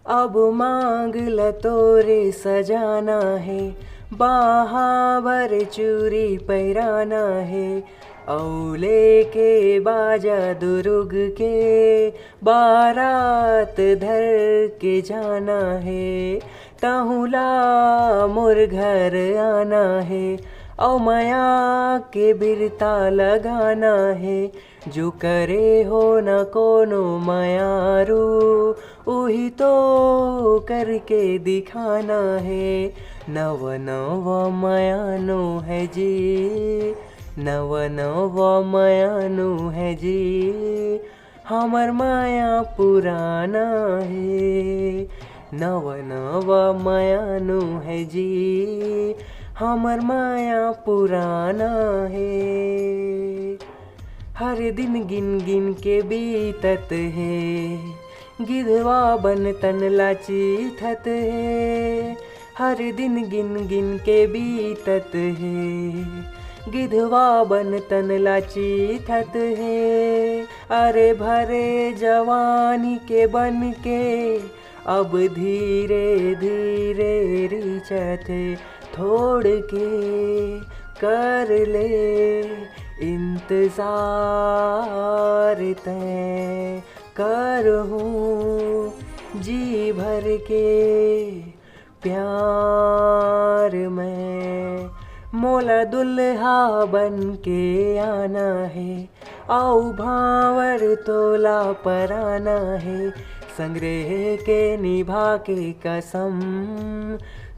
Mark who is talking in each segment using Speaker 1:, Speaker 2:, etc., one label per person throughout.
Speaker 1: अब मांग ल तोरे सजाना है, बाहा भर चूरी पैराना है। औले के बाजा दुरुग के बारात धर के जाना है। तहुला मोर घर आना है, औ माया के बिरता लगाना है। जो करे हो न कोनो मायारू, उही तो करके दिखाना है। नव नव मायानो है जी, नव नव मायानो है जी, हमर माया पुराना है। नव नव मायानो है जी, हमर माया पुराना है। हर दिन गिन गिन के बीतत है, गिधवा बन तन लाचिथत है। हर दिन गिन गिन के बीतत है, गिधवा बन तन लाचिथत है। अरे भरे जवानी के बन के अब धीरे धीरे रिचत है। थोड़ के कर ले इंतजार तय करहूँ जी भर के प्यार में। मोला दुल्हा बन के आना है, आओ भावर तोला पराना है। संग्रह के निभा के कसम,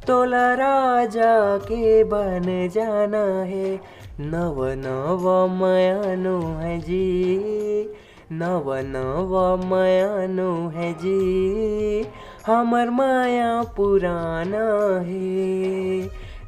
Speaker 1: तोला राजा के बन जाना है। नव नव मायानो है जी, नव नव मायानो है जी, हमर माया पुराना है।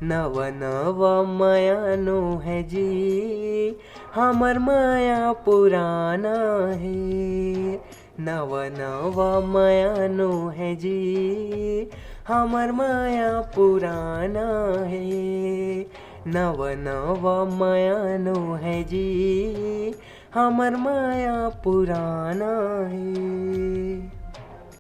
Speaker 1: नव नव मायानो है जी, हमर माया पुराना है। नव नव मायानो है जी, हमर माया पुराना है। नव नव मायानो है जी, हमर माया पुराना है।